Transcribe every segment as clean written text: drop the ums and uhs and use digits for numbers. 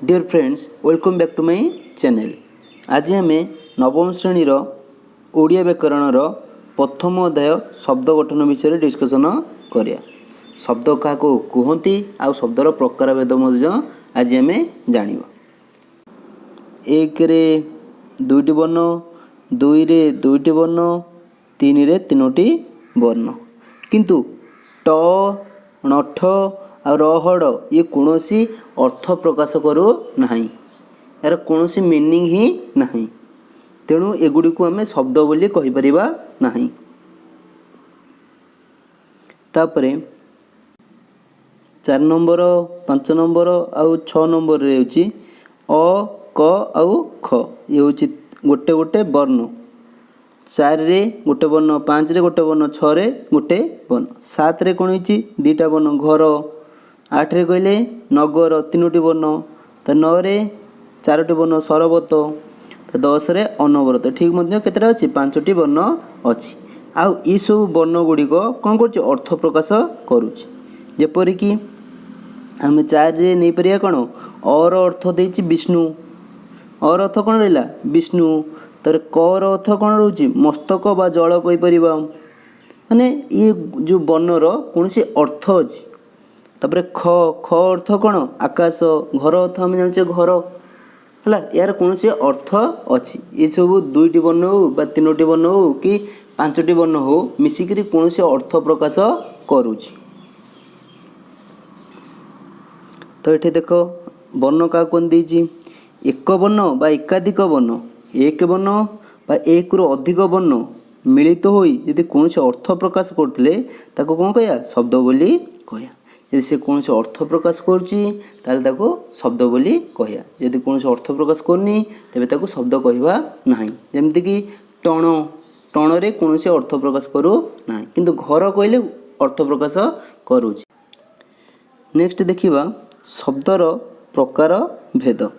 Dear friends welcome back to my channel. आज आम नवम श्रेणी ओडिया व्याकरण प्रथम अध्याय शब्द गठन विषय डिस्कसन करिया। शब्द क्या कहती आ शब्दर प्रकार भेद आज आम जानिबा। एक रे दुईटी वर्ण, दुई रे दुईटी वर्ण, तीन रे तीनोटी वर्ण, किंतु ट नठ आ रहड़ ये कौनसी अर्थ प्रकाश करू नहीं, यार कौनसी मीनिंग ही नहीं, तेणु एगुड़ी को आम शब्द बोली कहि परिबा नहीं। तापरे 4 नंबर 5 नंबर आउ 6 नंबर रे होची अ क आउ ख, ये होची गोटे गोटे वर्ण। 4 रे गोटे वर्ण, 5 रे गोटे वर्ण, 6 रे गोटे वर्ण, 7 रे कौन होची दीटा वर्ण घर, 8 रे कहले नगर तीनोटी वर्ण, तो 9 रे 4टी वर्ण सरबत, तो 10 रे अनवरत, ठीक मध्य केतेटा अछि 5टी वर्ण अछि। आउ ई सब वर्ण गुड़िक कौन कर अर्थ प्रकाश करुछि, जेपरि कि आम 4 रे नहीं परिया कौन और अर्थ देछि विष्णु, और अर्थ कौन रहा विष्णु, तर कर अर्थ कौन रोचे मस्तक बा जल कहि परिबा, माने ये जो वर्णर कौन सी अर्थ अछि। तापरे ख ख अर्थ कौन आकाश, घर अर्थ आम जाने घर है, यार कौन सी अर्थ अच्छी। ये सब दुईटी वर्ण हो बा तीनोटी वर्ण हो कि 5टी वर्ण हो मिसिक कौन सी अर्थ प्रकाश करुछि। तो ये देख वर्ण क्या कौन दीजिए एक वर्ण बा एकाधिक वर्ण, एक वर्ण बा एक रु अधिक वर्ण मिलित होई यदि कौन से अर्थ प्रकाश करते ताको कौन कहया शब्द बोली कहया। यदि से कौन से अर्थ प्रकाश करुच्ची ताले ताको शब्द बोली कहया, यदि कौन से अर्थ प्रकाश करनी तेबे ताको शब्द कहवा नहीं। जेमति कि टण, टण रे कौन से अर्थ प्रकाश करू नहीं, किंतु घर कहले अर्थ प्रकाश करुच्ची। नेक्स्ट देखिबा शब्दर प्रकार भेद।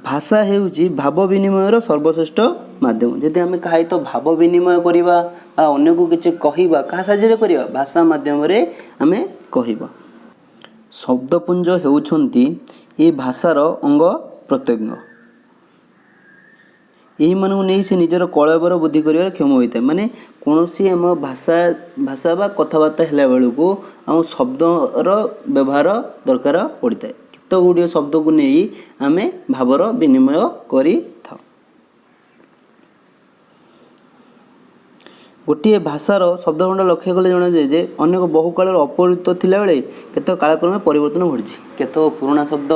भाषा हेउची भाव विनिमयर सर्वश्रेष्ठ माध्यम। जदि आम कहीं तो भाव विनिमय करवा अन्य को किसी कहवा क्या साहाय्य करवा भाषा माध्यम रे आम कहवा। शब्दपुंज हेउछंती ए भाषार अंग प्रत्यंग, यही मानू नहीं से निजर कलबर बुद्धि कर क्षम होता है। माने कौन सी आम भाषा बा कथबार्ता है बेलू को आम शब्दर व्यवहार दरकार पड़ता है। केत गुड़िया शब्द को नहीं आम भावर विनिमय करि था। गोटे भाषार शब्दखंड लक्ष्य कले जना जाए जे अनेक बहु काल अपरिवर्तित थिला बेले केत कालक्रमे परिवर्तन घटी, केत पुराना शब्द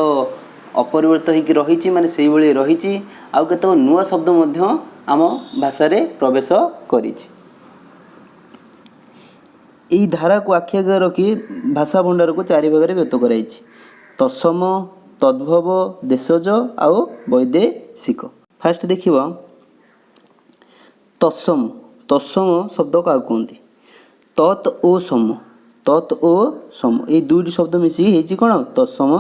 अपरिवर्तित होकर रही माने सेही भली रही, आउ केत नुआ शब्द मध्य आम भाषा रे प्रवेश करिछि। एई धारा को आखि आगे रखी भाषा भंडार को 4 भाग में व्यक्त कराइछि। तत्सम, तद्भव, देशज आउ वैदेशिक। फास्ट देखिबा तत्सम। तत्सम शब्द क्या कहते तत् ओ सम, तत् ओ सम ये दुईटी शब्द मिसिकी हेछि कोन तत्सम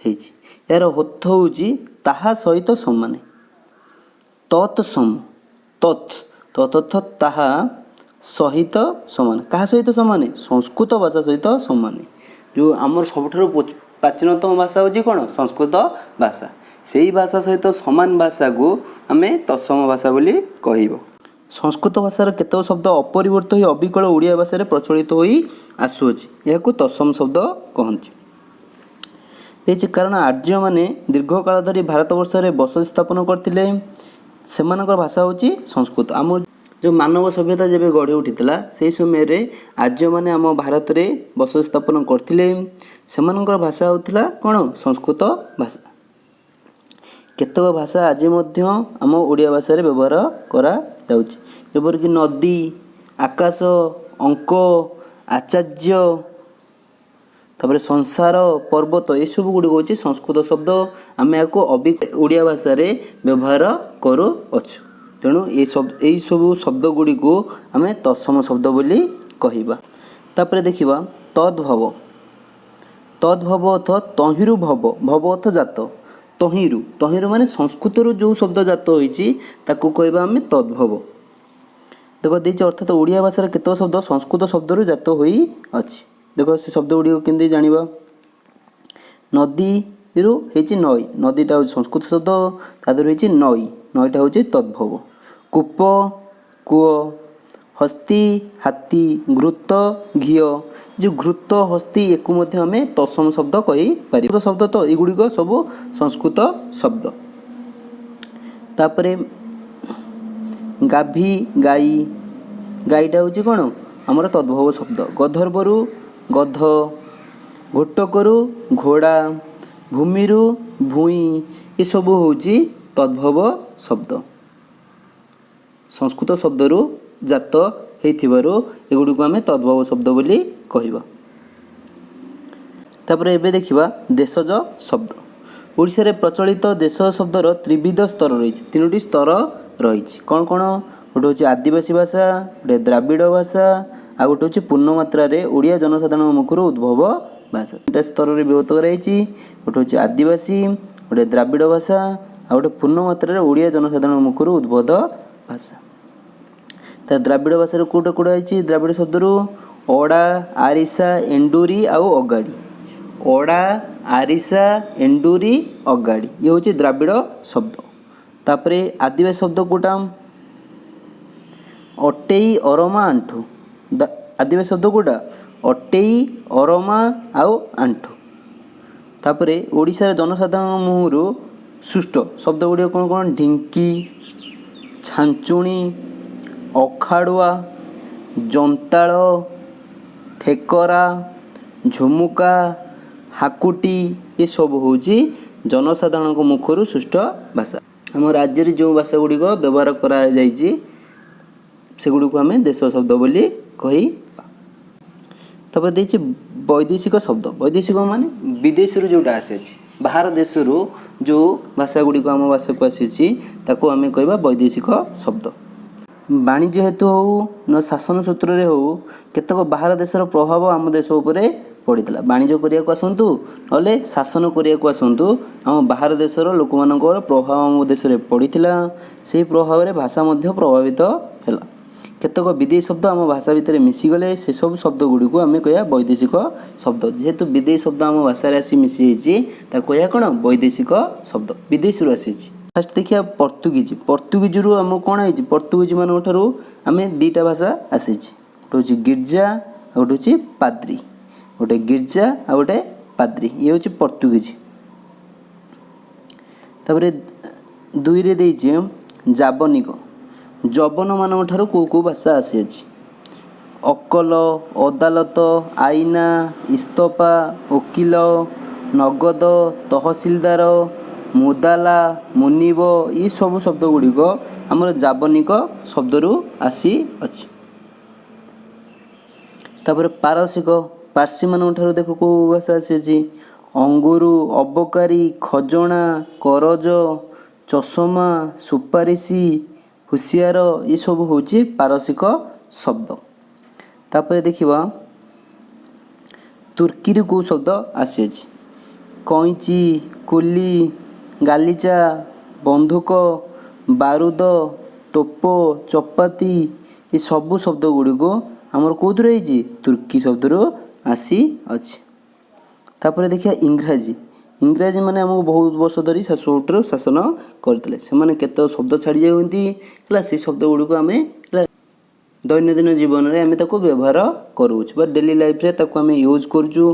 हेछि। यार अर्थ होछि ताहा सहित समान। तत्सम तत् तत् ताहा सहित समान, क्या सहित समान संस्कृत भाषा सहित समान। जो आमर सबुठारु प्राचीनतम भाषा होछि कोन संस्कृत भाषा, सेही भाषा सहित समान भाषा को आमे तत्सम भाषा बोली कहब। संस्कृत भाषार केतक शब्द अपरिवर्तित हो अविकल ओडिया भाषा रे प्रचलित होई आसुछि, याकू तत्सम शब्द कहନ୍ତି। देखिए कारण आर्य माने दीर्घ काल धरी भारतवर्ष रे बसति स्थापन करथिले, सेमानकर भाषा होछि संस्कृत। आम जो मानव सभ्यता जब गढ़ी उठीला से समय रे आर्य माने आम भारत रे बसति स्थापन करथिले, सेमानकर भाषा होथिला कोन संस्कृत भाषा। केतक भाषा आज मध्य आम ओडिया भाषा रे व्यवहार करा जाउछि, जेपर कि नदी, आकाश, अंक, आचार्य, तापर संसार, पर्वत ये सब गुड़ी होछि संस्कृत शब्द। आम या ओडिया भाषा रे व्यवहार करू अछु, तेणु ये सब शब्द गुड़ी को आम तत्सम शब्द बोली कहवा। तापर देखिबा तद्भव। तद्भव अर्थ तहिरु भव, भव अर्थ जात, तहिरु तहिरु माने संस्कृत जो शब्द जात होइछि ताकू कहबा आम तद्भव। देखो देछि अर्थात ओडिया भाषार केतक शब्द संस्कृत शब्दरु जात होई अछि। देखो से शब्द गुड़ी केमती जानिबा। नदी ଏରୁ ହେଇଛି ନଈ, ନଦୀଟା ହେଉଛି ସଂସ୍କୃତ ଶବ୍ଦ, ତା ଦେହରୁ ହେଇଛି ନଈ, ନଈଟା ହେଉଛି ତଦ୍ଭବ। କୂପ କୂଅ, ହସ୍ତି ହାତୀ, ଘୃତ ଘିଅ, ଯେଉଁ ଘୃତ ହସ୍ତି ୟାକୁ ମଧ୍ୟ ଆମେ ତତ୍ସମ ଶବ୍ଦ କହିପାରିବା। ଶବ୍ଦ ତ ଏଗୁଡ଼ିକ ସବୁ ସଂସ୍କୃତ ଶବ୍ଦ। ତାପରେ ଗାଭୀ ଗାଈ, ଗାଈଟା ହେଉଛି କ'ଣ ଆମର ତଦ୍ଭବ ଶବ୍ଦ। ଗର୍ଦ୍ଧର୍ବରୁ ଗଧ, ଘୋଟକରୁ ଘୋଡ଼ା, ଭୂମିରୁ ଭୂଇଁ, ଏସବୁ ହେଉଛି ତଦ୍ଭବ ଶବ୍ଦ, ସଂସ୍କୃତ ଶବ୍ଦରୁ ଜାତ ହେଇଥିବାରୁ ଏଗୁଡ଼ିକୁ ଆମେ ତଦ୍ଭବ ଶବ୍ଦ ବୋଲି କହିବା। ତାପରେ ଏବେ ଦେଖିବା ଦେଶଜ ଶବ୍ଦ। ଓଡ଼ିଶାରେ ପ୍ରଚଳିତ ଦେଶ ଶବ୍ଦର ତ୍ରିବିଧ ସ୍ତର ରହିଛି, ତିନୋଟି ସ୍ତର ରହିଛି। କ'ଣ କ'ଣ? ଗୋଟେ ହେଉଛି ଆଦିବାସୀ ଭାଷା, ଗୋଟେ ଦ୍ରାବିଡ଼ ଭାଷା, ଆଉ ଗୋଟେ ହେଉଛି ପୂର୍ଣ୍ଣମାତ୍ରାରେ ଓଡ଼ିଆ ଜନସାଧାରଣଙ୍କ ମୁଖରୁ ଉଦ୍ଭବ ଭାଷା। ତିନିଟା ସ୍ତରରେ ବିଭକ୍ତ କରାଯାଇଛି। ଗୋଟେ ହେଉଛି ଆଦିବାସୀ, ଗୋଟେ ଦ୍ରାବିଡ଼ ଭାଷା, ଆଉ ଗୋଟେ ପୂର୍ଣ୍ଣମାତ୍ରାରେ ଓଡ଼ିଆ ଜନସାଧାରଣଙ୍କ ମୁଖରୁ ଉଦ୍ଭବ ଭାଷା। ତା ଦ୍ରାବିଡ଼ ଭାଷାରୁ କେଉଁଟା କେଉଁଟା ହେଇଛି? ଦ୍ରାବିଡ଼ ଶବ୍ଦରୁ ଅଡ଼ା, ଆରିସା, ଏଣ୍ଡୁରି ଆଉ ଅଗାଡ଼ି। ଅଡ଼ା, ଆରିସା, ଏଣ୍ଡୁରି, ଅଗାଡ଼ି, ଇଏ ହେଉଛି ଦ୍ରାବିଡ଼ ଶବ୍ଦ। ତାପରେ ଆଦିବାସୀ ଶବ୍ଦ କେଉଁଟା? ଅଟେଇ, ଅରମା, ଆଣ୍ଠୁ। ଆଦିବାସୀ ଶବ୍ଦ କେଉଁଟା? ଅଟେଇ, ଅରମା ଆଉ ଆଣ୍ଠୁ। ତାପରେ ଓଡ଼ିଶାର ଜନସାଧାରଣଙ୍କ ମୁହଁରୁ ସୃଷ୍ଟ ଶବ୍ଦ ଗୁଡ଼ିକ କ'ଣ କ'ଣ? ଢିଙ୍କି, ଛାଞ୍ଚୁଣି, ଅଖାଡ଼ୁଆ, ଜନ୍ତାଳ, ଠେକରା, ଝୁମୁକା, ହାକୁଟି, ଏସବୁ ହେଉଛି ଜନସାଧାରଣଙ୍କ ମୁଖରୁ ସୃଷ୍ଟ ଭାଷା। ଆମ ରାଜ୍ୟରେ ଯେଉଁ ଭାଷା ଗୁଡ଼ିକ ବ୍ୟବହାର କରାଯାଇଛି ସେଗୁଡ଼ିକୁ ଆମେ ଦେଶ ଶବ୍ଦ ବୋଲି କହିବା। ତାପରେ ଦେଇଛି ବୈଦେଶିକ ଶବ୍ଦ। ବୈଦେଶିକ ମାନେ ବିଦେଶରୁ ଯେଉଁଟା ଆସିଛି, ବାହାର ଦେଶରୁ ଯେଉଁ ଭାଷା ଗୁଡ଼ିକ ଆମ ଭାଷାକୁ ଆସିଛି ତାକୁ ଆମେ କହିବା ବୈଦେଶିକ ଶବ୍ଦ। ବାଣିଜ୍ୟ ହେତୁ ହେଉ ନ ଶାସନ ସୂତ୍ରରେ ହେଉ କେତେକ ବାହାର ଦେଶର ପ୍ରଭାବ ଆମ ଦେଶ ଉପରେ ପଡ଼ିଥିଲା। ବାଣିଜ୍ୟ କରିବାକୁ ଆସନ୍ତୁ ନହେଲେ ଶାସନ କରିବାକୁ ଆସନ୍ତୁ, ଆମ ବାହାର ଦେଶର ଲୋକମାନଙ୍କର ପ୍ରଭାବ ଆମ ଦେଶରେ ପଡ଼ିଥିଲା। ସେହି ପ୍ରଭାବରେ ଭାଷା ମଧ୍ୟ ପ୍ରଭାବିତ ହେଲା। କେତେକ ବିଦେଶୀ ଶବ୍ଦ ଆମ ଭାଷା ଭିତରେ ମିଶିଗଲେ ସେସବୁ ଶବ୍ଦ ଗୁଡ଼ିକୁ ଆମେ କହିବା ବୈଦେଶିକ ଶବ୍ଦ। ଯେହେତୁ ବିଦେଶୀ ଶବ୍ଦ ଆମ ଭାଷାରେ ଆସି ମିଶିଯାଇଛି ତାକୁ କହିବା କ'ଣ? ବୈଦେଶିକ ଶବ୍ଦ, ବିଦେଶରୁ ଆସିଛି। ଫାର୍ଷ୍ଟ ଦେଖିବା ପର୍ତ୍ତୁଗୀଜ। ପର୍ତ୍ତୁଗୀଜରୁ ଆମକୁ କ'ଣ ହେଇଛି? ପର୍ତ୍ତୁଗୀଜ ମାନଙ୍କ ଠାରୁ ଆମେ ଦୁଇଟା ଭାଷା ଆସିଛି, ଗୋଟେ ହେଉଛି ଗିର୍ଜା ଆଉ ଗୋଟେ ହେଉଛି ପାଦ୍ରୀ। ଗୋଟେ ଗିର୍ଜା ଆଉ ଗୋଟେ ପାଦ୍ରୀ, ଇଏ ହେଉଛି ପର୍ତ୍ତୁଗୀଜ। ତାପରେ ଦୁଇରେ ଦେଇଛି ଜାବନିକ। ଯବନମାନଙ୍କ ଠାରୁ କେଉଁ କେଉଁ ଭାଷା ଆସିଅଛି? ଅକଲ, ଅଦାଲତ, ଆଇନା, ଇସ୍ତଫା, ଓକିଲ, ନଗଦ, ତହସିଲଦାର, ମୁଦାଲା, ମୁନିବ, ଏସବୁ ଶବ୍ଦ ଗୁଡ଼ିକ ଆମର ଜାବନିକ ଶବ୍ଦରୁ ଆସିଅଛି। ତାପରେ ପାରସିକ। ପାର୍ସିମାନଙ୍କ ଠାରୁ ଦେଖ କେଉଁ ଭାଷା ଆସିଅଛି? ଅଙ୍ଗୁରୁ, ଅବକାରୀ, ଖଜଣା, କରଜ, ଚଷମା, ସୁପାରିସି, ହୁସିଆର, ଏସବୁ ହେଉଛି ପାରସିକ ଶବ୍ଦ। ତାପରେ ଦେଖିବା ତୁର୍କୀରୁ କେଉଁ ଶବ୍ଦ ଆସିଅଛି? କଇଁଚି, କୁଲି, ଗାଲିଚା, ବନ୍ଧୁକ, ବାରୁଦ, ତୋପ, ଚପାତି, ଏସବୁ ଶବ୍ଦ ଗୁଡ଼ିକୁ ଆମର କେଉଁଥିରୁ ହେଇଛି? ତୁର୍କୀ ଶବ୍ଦରୁ ଆସିଅଛି। ତାପରେ ଦେଖିବା ଇଂରାଜୀ। ଇଂରାଜୀ ମାନେ ଆମକୁ ବହୁତ ବର୍ଷ ଧରି ଶାସନ କରିଥିଲେ। ସେମାନେ କେତେ ଶବ୍ଦ ଛାଡ଼ି ଯାଉଛନ୍ତି ହେଲା, ସେଇ ଶବ୍ଦ ଗୁଡ଼ିକୁ ଆମେ ଦୈନନ୍ଦିନ ଜୀବନରେ ଆମେ ତାକୁ ବ୍ୟବହାର କରୁଛୁ ବା ଡେଲି ଲାଇଫରେ ତାକୁ ଆମେ ୟୁଜ୍ କରୁଛୁ।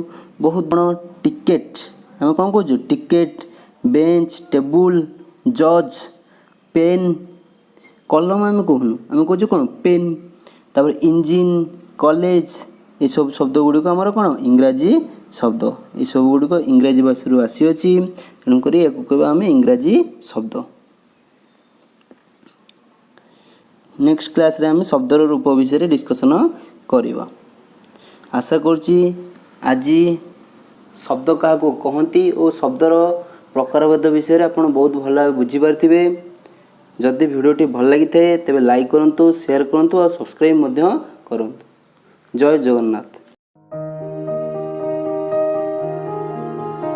ବହୁତ କ'ଣ? ଟିକେଟ୍, ଆମେ କ'ଣ କହୁଛୁ? ଟିକେଟ୍, ବେଞ୍ଚ, ଟେବୁଲ, ଜଜ୍, ପେନ୍, କଲମ ଆମେ କହୁନୁ, ଆମେ କହୁଛୁ କ'ଣ? ପେନ୍। ତାପରେ ଇଞ୍ଜିନ୍, କଲେଜ, ଏସବୁ ଶବ୍ଦ ଗୁଡ଼ିକ ଆମର କ'ଣ? ଇଂରାଜୀ ଶବ୍ଦ। ଏସବୁ ଗୁଡ଼ିକ ଇଂରାଜୀ ଭାଷାରୁ ଆସିଅଛି, ତେଣୁକରି ୟାକୁ କହିବା ଆମେ ଇଂରାଜୀ ଶବ୍ଦ। ନେକ୍ସଟ କ୍ଲାସ୍ରେ ଆମେ ଶବ୍ଦର ରୂପ ବିଷୟରେ ଡିସ୍କସନ୍ କରିବା। ଆଶା କରୁଛି ଆଜି ଶବ୍ଦ କାହାକୁ କହନ୍ତି ଓ ଶବ୍ଦର ପ୍ରକାରଭେଦ ବିଷୟରେ ଆପଣ ବହୁତ ଭଲ ଭାବେ ବୁଝିପାରିଥିବେ। ଯଦି ଭିଡ଼ିଓଟି ଭଲ ଲାଗିଥାଏ ତେବେ ଲାଇକ୍ କରନ୍ତୁ, ସେୟାର କରନ୍ତୁ ଆଉ ସବସ୍କ୍ରାଇବ୍ ମଧ୍ୟ କରନ୍ତୁ। ଜୟ ଜଗନ୍ନାଥ।